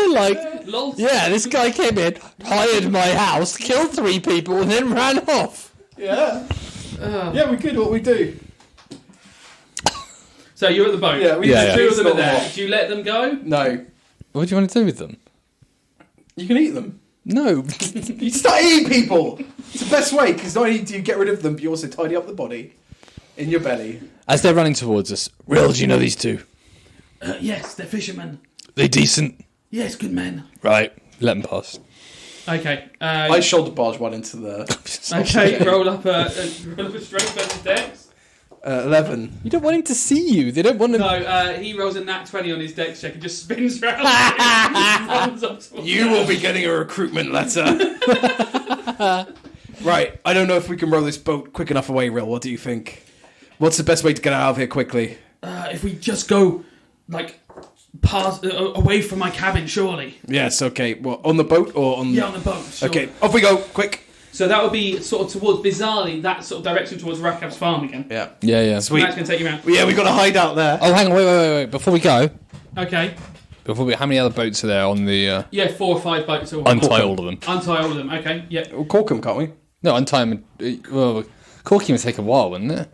Lol. Yeah, this guy came in, hired my house, killed 3 people, and then ran off. Yeah. Yeah, we could. What we do? So you're at the boat. Yeah, we Yeah, Two yeah. of them are there. Do you let them go? No. What do you want to do with them? You can eat them. No. You start eating people. It's the best way because not only do you get rid of them, but you also tidy up the body in your belly. As they're running towards us, Rill, do you know these 2? Yes, they're fishermen. They decent? Yes, good men. Right, let them pass. Okay. I shoulder barge one into the Okay, roll up a strength versus dex. 11. You don't want him to see you. They don't want him. No, he rolls a nat 20 on his dex check and just spins around. Runs up towards You will be getting a recruitment letter. Right, I don't know if we can row this boat quick enough away, Rill. What do you think? What's the best way to get out of here quickly? If we just go, like, past away from my cabin, surely. Yes, okay. What, on the boat or on... Yeah, on the boat. Sure. Okay, off we go, quick. So that would be sort of towards, bizarrely, that sort of direction towards Rakab's farm again. Yeah. Yeah, yeah. Sweet. That's going to take you around. Yeah, we got to hide out there. Oh, hang on, wait. Before we go, Okay. how many other boats are there on the... Yeah, 4 or 5 boats. Or untie all of them. Untie all of them. Okay. Yeah. We'll cork them, can't we? No, untie them. Well, corking would take a while, wouldn't it?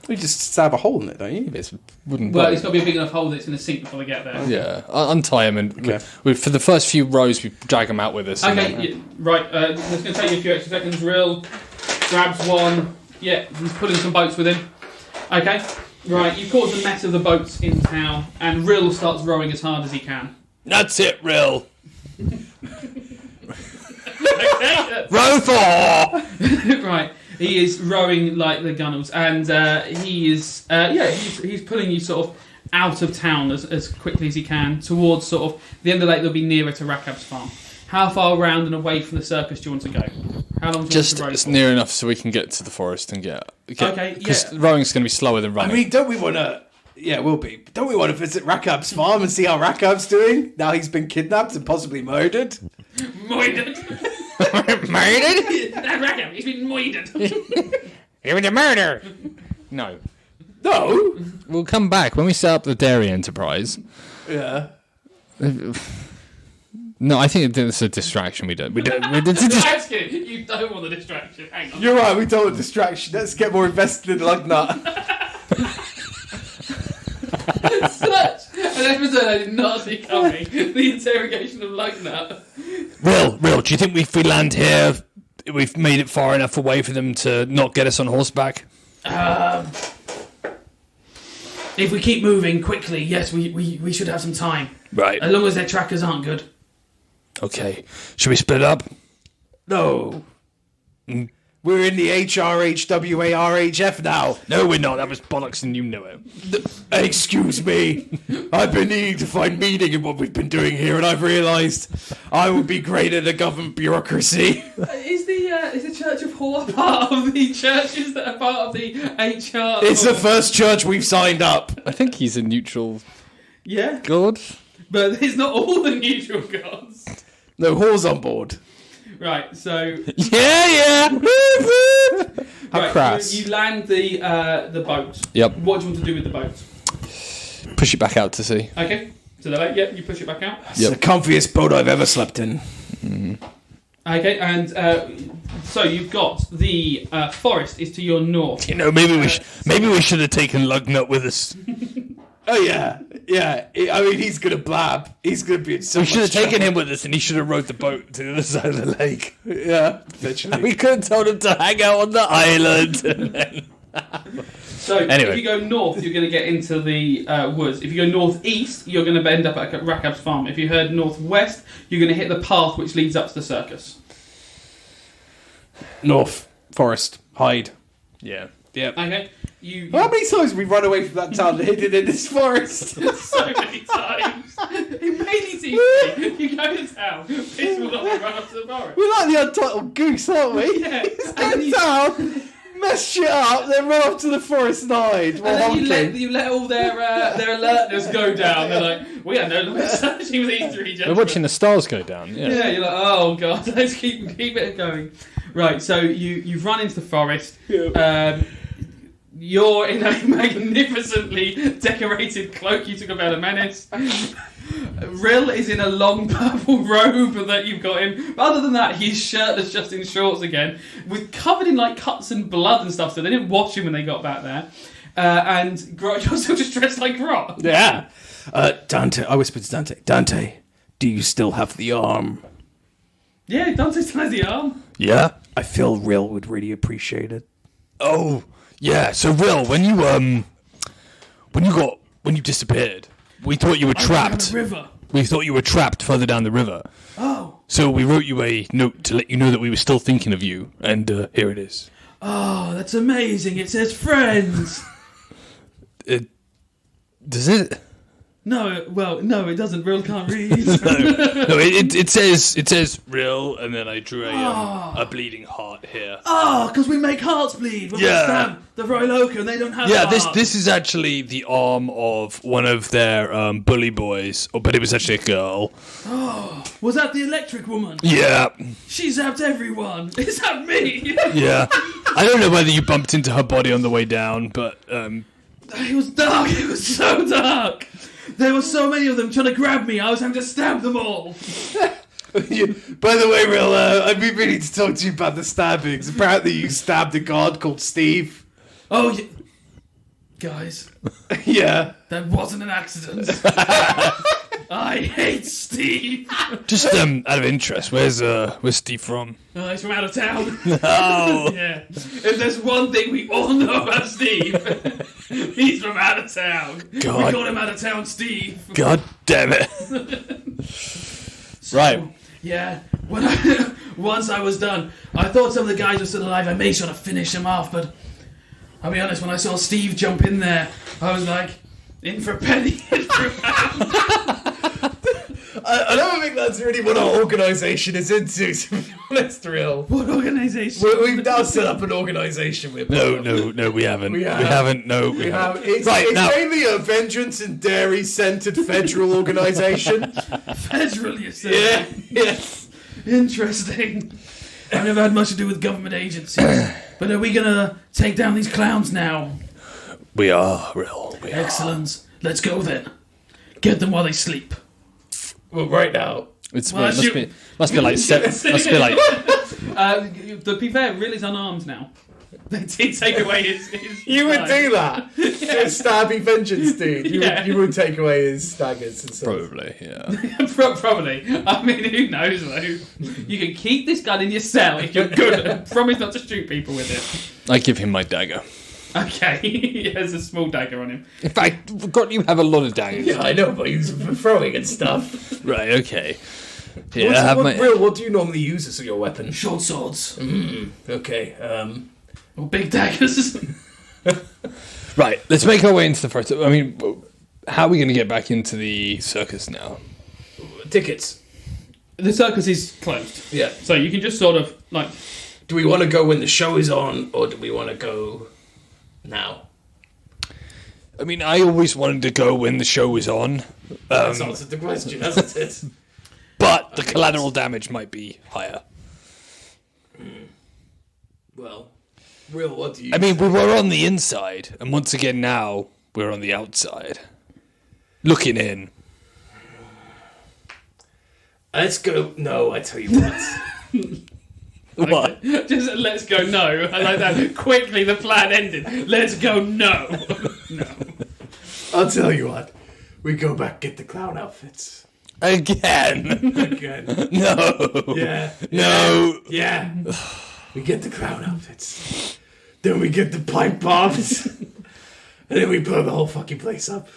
We just stab a hole in it, don't you? It wouldn't Well, work. it's got to be a big enough hole that it's going to sink before they get there. Yeah, untie them and Okay. for the first few rows we drag them out with us. and Okay, then- yeah, right. It's going to take you a few extra seconds. Rill grabs one. Yeah, he's pulling some boats with him. Okay, right. You've caused a mess of the boats in town, and Rill starts rowing as hard as he can. That's it, Rill. Okay, Row 4. right. He is rowing like the gunnels, and he is he's pulling you sort of out of town as quickly as he can towards sort of the end of the lake. They'll be nearer to Rakab's farm. How far around and away from the circus do you want to go? How long do you Just want to row it's for? near enough so we can get to the forest and get Okay, because yeah. rowing's going to be slower than I running. mean, don't we want to... Yeah, we'll be. Don't we want to visit Rakab's farm and see how Rakab's doing? Now he's been kidnapped and possibly murdered. Moided. Murdered? Rakab, he's been moided. It was a murder. No, No. we'll come back when we set up the dairy enterprise. Yeah. No, I think it's a distraction. We don't. It's a That's good. You don't want the distraction. Hang on. You're right, we don't want distraction. Let's get more invested in Lugnut. Such an episode I did not see coming. The interrogation of Lugnut. Rill, do you think if we land here, we've made it far enough away for them to not get us on horseback? If we keep moving quickly, yes, we should have some time. Right. As long as their trackers aren't good. Okay. Should we split up? No. We're in the HRHWARHF now. No, we're not. That was bollocks and you knew it. Excuse me. I've been needing to find meaning in what we've been doing here, and I've realised I would be great at the government bureaucracy. Is the Church of Whore part of the churches that are part of the HR? It's the first church we've signed up. I think he's a neutral Yeah, god. but it's not all the neutral gods. No, whore's on board. Right, so Yeah. How right, crass. you land the boat. Yep. What do you want to do with the boat? Push it back out to sea. Okay, so the lake. Yep, you push it back out. It's the comfiest boat I've ever slept in. Okay, and so you've got the forest is to your north. You know, maybe we should have taken Lugnut with us. Oh, yeah. Yeah. I mean, he's going to blab. He's going to be in so We should have much taken him with us, and he should have rowed the boat to the other side of the lake. trouble. Yeah, literally. We could have told him to hang out on the island. And then... So Anyway. if you go north, you're going to get into the woods. If you go northeast, you're going to end up at Rakab's farm. If you head northwest, you're going to hit the path which leads up to the circus. North. Forest. Hide. Yeah. Yeah. Okay, you How many times have we run away from that town and hidden in this forest? so many times. It made it easy. You go to town, piss will not run up to the forest. We're like the untitled goose, aren't we? Yeah, It's and that town. mess shit up, then run off to the forest side while And then honking. you let all their alertness go down. They're like, we had no luck searching for these three We're gentlemen. watching the stars go down. Yeah, you're like, oh god, let's keep it going. Right, so you've run into the forest. You're in a magnificently decorated cloak you took about a menace. Rill is in a long purple robe that you've got him. But other than that, he's shirtless, just in shorts again, with covered in like cuts and blood and stuff. So they didn't wash him when they got back there. And Grot, you're still just dressed like Grot. Yeah. Dante, I whispered to Dante, Dante, do you still have the arm? Yeah, Dante still has the arm. Yeah. I feel Rill would really appreciate it. Oh, yeah. So, Will, when you disappeared, we thought you were trapped. River. We thought you were trapped further down the river. Oh. So we wrote you a note to let you know that we were still thinking of you, and here it is. Oh, that's amazing. It says friends. Does it? No, well, no, it doesn't. Rill can't read. No, it says real, and then I drew a bleeding heart here. Oh, because we make hearts bleed when we stab the Royloka and they don't have Yeah, hearts. this is actually the arm of one of their bully boys, but it was actually a girl. Was that the electric woman? Yeah, She zapped everyone. Is that me? yeah. I don't know whether you bumped into her body on the way down, but It was dark. It was so dark. There were so many of them trying to grab me. I was having to stab them all. By the way, Rill, I'd be meaning to talk to you about the stabbings. Apparently you stabbed a guard called Steve. Oh, yeah. Guys, Yeah. that wasn't an accident. I hate Steve. just out of interest, where's Steve from? He's from out of town. Oh, Yeah. If there's one thing we all know about Steve, he's from out of town. God. We call him out of town Steve. God damn it! Right. Yeah. Once I was done, I thought some of the guys were still alive. I made sure to finish them off, but I'll be honest, when I saw Steve jump in there, I was like, in for a penny, in for a pound. I don't think that's really what our organisation is into, to be honest, Rill. What organisation? We've now set up an organisation with No, we haven't. We haven't. No, we haven't. It's mainly a vengeance and dairy centred federal organisation. Federal, you say? Yes. Interesting. I've never had much to do with government agencies. But are we going to take down these clowns now? We are real. We are. Excellent. Let's go then. Get them while they sleep. Well, right now. It's Well, must be like must be like. To be fair, Rilly's unarmed now. They did take away his You would knife. do that? Yeah. Stabby vengeance, dude. Yeah. You would take away his daggers and stuff. Probably, yeah. Probably. I mean, who knows though? You can keep this gun in your cell if you're good. And promise not to shoot people with it. I give him my dagger. Okay. He has a small dagger on him. In fact, forgot you have a lot of daggers. Yeah, I know, but he was throwing and stuff. Right. Okay. Yeah. What do you normally use as your weapon? Short swords. Okay. Or big daggers. Right. Let's make our way into the first. I mean, how are we going to get back into the circus now? Tickets. The circus is closed. Yeah. So you can just sort of, like... Do we want to go when the show is on, or do we want to go now? I mean, I always wanted to go when the show was on, That's answered the question, hasn't it? but the collateral damage might be higher. Well, Will, what do you... I mean, we were on the inside, and once again now we're on the outside, looking in. Let's go... No, I tell you what. What? Just let's go no. I like that. Quickly, the plan ended. Let's go no. No. I'll tell you what. We go back, get the clown outfits. Again? Again. No. Yeah. No. Yeah. We get the clown outfits. Then we get the pipe bombs. And then we blow the whole fucking place up.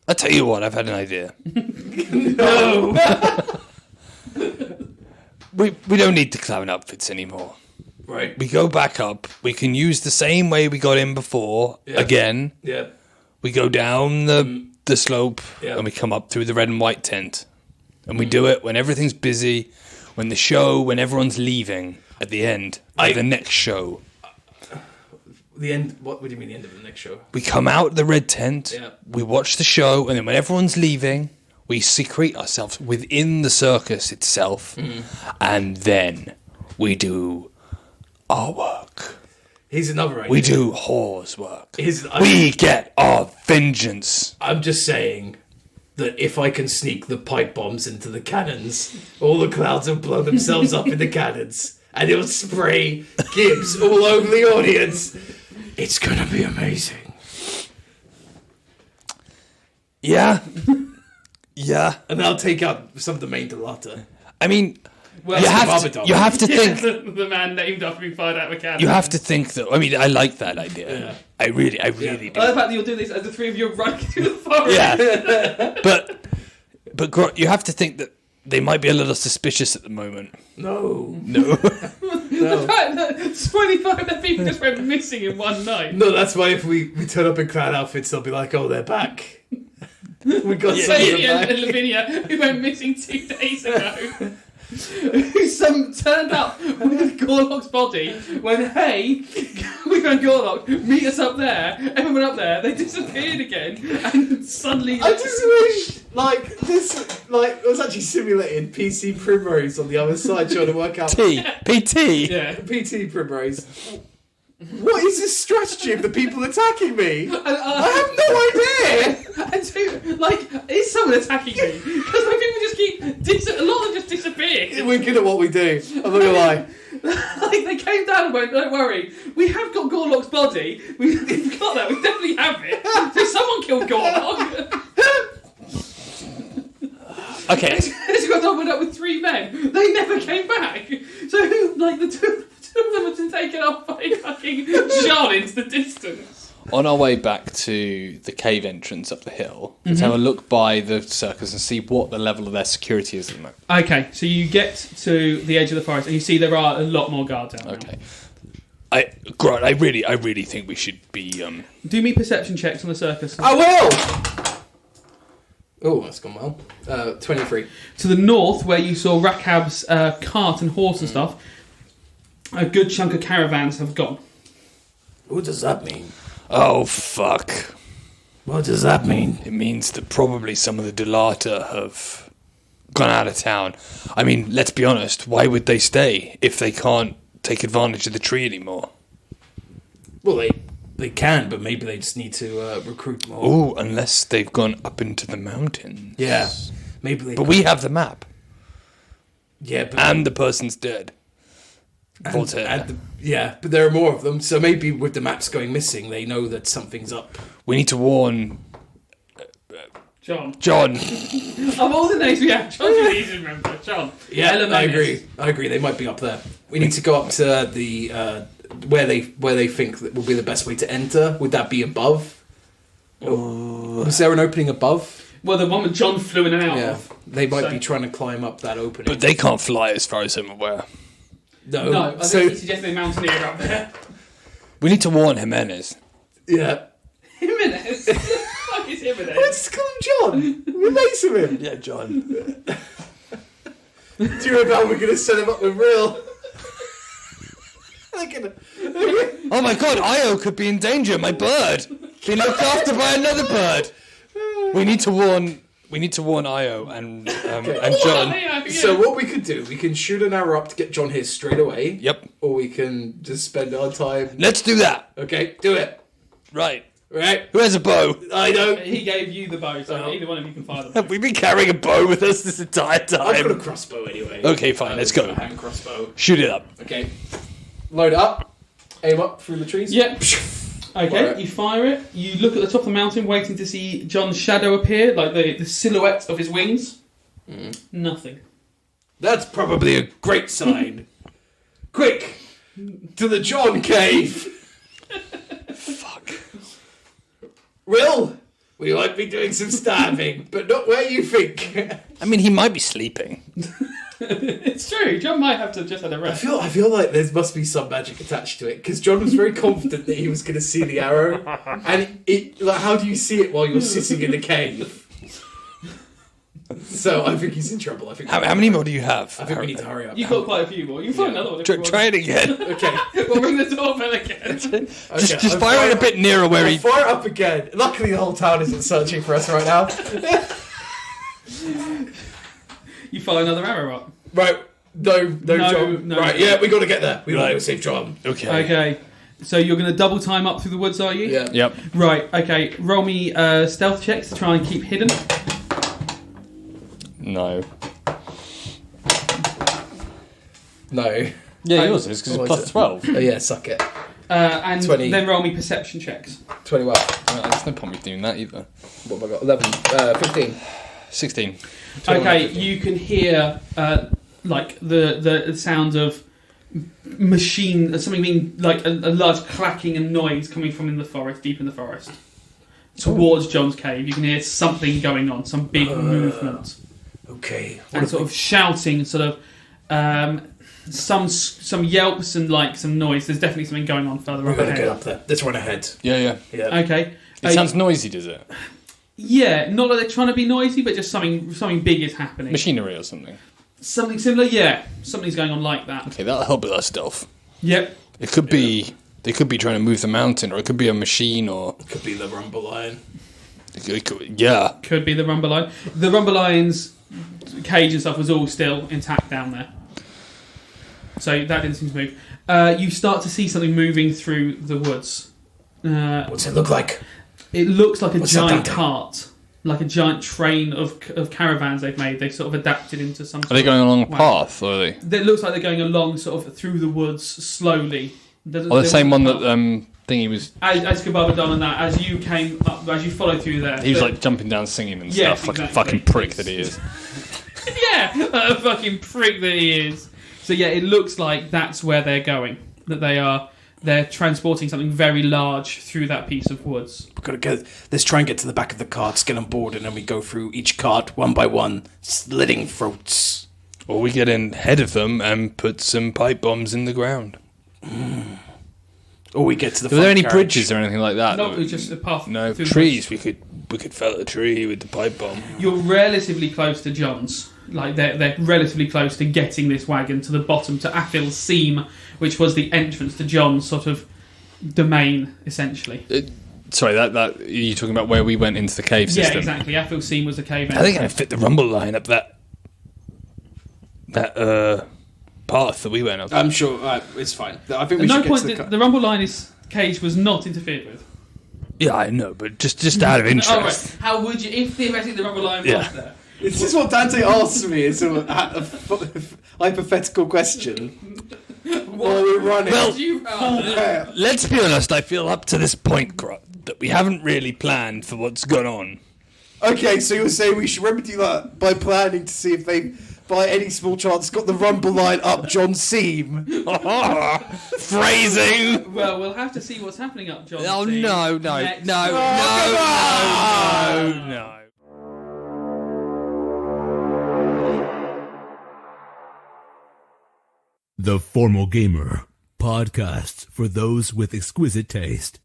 I'll tell you what, I've had an idea. No. We don't need the clown outfits anymore. Right. We go back up. We can use the same way we got in before. Yeah. Again. Yeah. We go down the slope Yeah. and we come up through the red and white tent. And we do it when everything's busy, when everyone's leaving at the end of the next show. The end. What do you mean the end of the next show? We come out the red tent, Yeah. we watch the show, and then when everyone's leaving, we secrete ourselves within the circus itself, and then we do our work. Here's another idea. We do whore's work. I'm We get our vengeance. just saying that if I can sneak the pipe bombs into the cannons, all the clouds will blow themselves up in the cannons, and it'll spray Gibbs all over the audience. It's gonna be amazing. Yeah. Yeah. And I'll take out some of the main Delata. I mean, Well, you Barbadon. have to think. the man named after being fired out of a cannon. You have to think that. I mean, I like that idea. Yeah. I really do. I like the fact that you're doing this as the three of you are running through the forest. Yeah. but you have to think that they might be a little suspicious at the moment. No. No. The fact that 25 people just went missing in one night. No, that's why if we turn up in clown outfits, they'll be like, oh, they're back. We got some of them Sadie and back. Lavinia, who went missing 2 days ago. Who turned up with Gorlock's body when, hey, we found Gorlock, meet us up there. Everyone went up there, they disappeared again, and suddenly. I just wish, it was actually simulating PC Primrose on the other side trying to work out PT. Yeah. PT Primrose. What is this strategy of the people attacking me? I have no idea. And so, is someone attacking me? Because when people just keep, a lot of them just disappear. We're good at what we do. I'm not gonna lie. They came down and went, don't worry, we have got Gorlock's body. We've got that, we definitely have it. So someone killed Gorlock. Okay. It's got to went up with 3 men. They never came back. So, the two of them have been taken off by fucking John into the distance. On our way back to the cave entrance up the hill, let's have a look by the circus and see what the level of their security is at the moment. Okay, so you get to the edge of the forest and you see there are a lot more guards out there. Okay. Grant, I really think we should be. Do me perception checks on the circus. I will! Oh, that's gone well. 23. To the north, where you saw Rakhab's cart and horse and stuff, a good chunk of caravans have gone. What does that mean? Oh fuck! What does that mean? It means that probably some of the Delata have gone out of town. I mean, let's be honest. Why would they stay if they can't take advantage of the tree anymore? Well, they can, but maybe they just need to recruit more. Oh, unless they've gone up into the mountains. Yeah, maybe they. But we have the map, Yeah, but and the person's dead. Voltaire. but there are more of them. So maybe with the maps going missing, they know that something's up. We need to warn John. John. Of all the names we have, John's really easy to remember. John. Yeah, Elementis. I agree. They might be up there. We need to go up to the where they think that will be the best way to enter. Would that be above? Was there an opening above? Well, the one with John flew in and out Yeah, of. they might So- be trying to climb up that opening. But they can't fly as far as I'm aware. No, I think he suggested a mountaineer up there. We need to warn Jimenez. Jimenez? What the fuck is Jimenez? Let's call him John. We're mates with him. Yeah, John. Do you remember how we're going to set him up with real? Oh my god, Io could be in danger. My bird being looked after by another bird. We need to warn Io and John. So what we could do, we can shoot an arrow up to get John here straight away. Yep. Or we can just spend our time. Let's do that. Okay, do it. Right. Right. Who has a bow? I don't. He gave you the bow, so either one of you can fire them. We've been carrying a bow with us this entire I've got a time. crossbow anyway. Okay, fine, let's go. A hand crossbow. Shoot it up. Okay. Load it up. Aim up through the trees. Yep. Okay, Fire it. you fire it. You look at the top of the mountain, waiting to see John's shadow appear, like the silhouette of his wings. Nothing. That's probably a great sign. Quick! To the John cave! Fuck. Will, we might be doing some stabbing, but not where you think. I mean, he might be sleeping. It's true. John might have to just had a I rest. feel like there must be some magic attached to it, because John was very confident that he was going to see the arrow, and how do you see it while you're sitting in the cave? So I think he's in trouble. I think. How many more do you have? I think we need to hurry up. You've got quite a few more. You can find another one. If you want. Try it again. Okay. We'll ring the doorbell again. Just fire it a bit nearer where he. Fire up again. Luckily, the whole town isn't searching for us right now. You fire another arrow up. Right. No, John. no. Right. Yeah, we got to get there. We got to save John. Okay. Okay. So you're going to double time up through the woods, are you? Yeah. Yep. Right. Okay. Roll me stealth checks to try and keep hidden. No. No. Yeah, yours is because it's plus 12. Oh yeah, suck it. And 20. then roll me perception checks. 21. There's no point me doing that either. What have I got? 11. 15. 16. Okay, you can hear like the sound of machine, something being like a large clacking and noise coming from in the forest, deep in the forest, towards John's cave. You can hear something going on, some big movement, Okay. and sort of shouting, sort of some yelps and like some noise. There's definitely something going on further We're up going to ahead. get up there. Let's run ahead. Yeah. Yeah. Okay. It sounds noisy, does it? Yeah, not like they're trying to be noisy, but just something big is happening. Machinery or something. Something similar, yeah. Something's going on like that. Okay, that'll help with our stealth. Yep. It could be... They could be trying to move the mountain, or it could be a machine, or... Could be the Rumble Lion. Yeah. Could be the Rumble Lion. The Rumble Lion's cage and stuff was all still intact down there. So that didn't seem to move. You start to see something moving through the woods. What's it look like? It looks like a What's that giant thing? cart. Like a giant train of caravans they've made. They've sort of adapted into some sort Are they going along a of path, or are they... It looks like they're going along sort of through the woods slowly. Oh, the same one that thingy was... As Kebaba done and that, as you came up, as you followed through there. He was like jumping down singing and Yeah, stuff, like exactly. a fucking prick that he is. Yeah, a fucking prick that he is. So yeah, it looks like that's where they're going. That they're transporting something very large through that piece of woods. We've got to go. Let's try and get to the back of the carts, get on board, and then we go through each cart one by one, slitting throats. Or we get in ahead of them and put some pipe bombs in the ground. Or we get to the Were there front any carriage. bridges or anything like that? Not just a path. No, through the trees. We could fell a tree with the pipe bomb. woods. You're relatively close to John's. Like they're relatively close to getting this wagon to the bottom to Aphil's Seam, which was the entrance to John's sort of domain, essentially. Sorry, that are you talking about where we went into the cave system? Yeah, exactly. Aphil's Seam was the cave Are they entrance. going to fit the rumble line up that path that we went up? I'm sure it's fine. I think we At no should get point to the the Rumble Line cage was not interfered with. Yeah, I know, but just out of interest. Oh, right. How would you, if theoretically the Rumble Line was there? This is what Dante asks me. It's a hypothetical question. While we're running. Well, You, let's be honest, I feel up to this point, Grot, that we haven't really planned for what's gone on. Okay, so you're saying we should remedy that by planning to see if they, by any small chance, got the Rumble Line up John's seam. Phrasing! well, we'll have to see what's happening up John's Oh, seam no. next- No. The Formal Gamer Podcast for those with exquisite taste.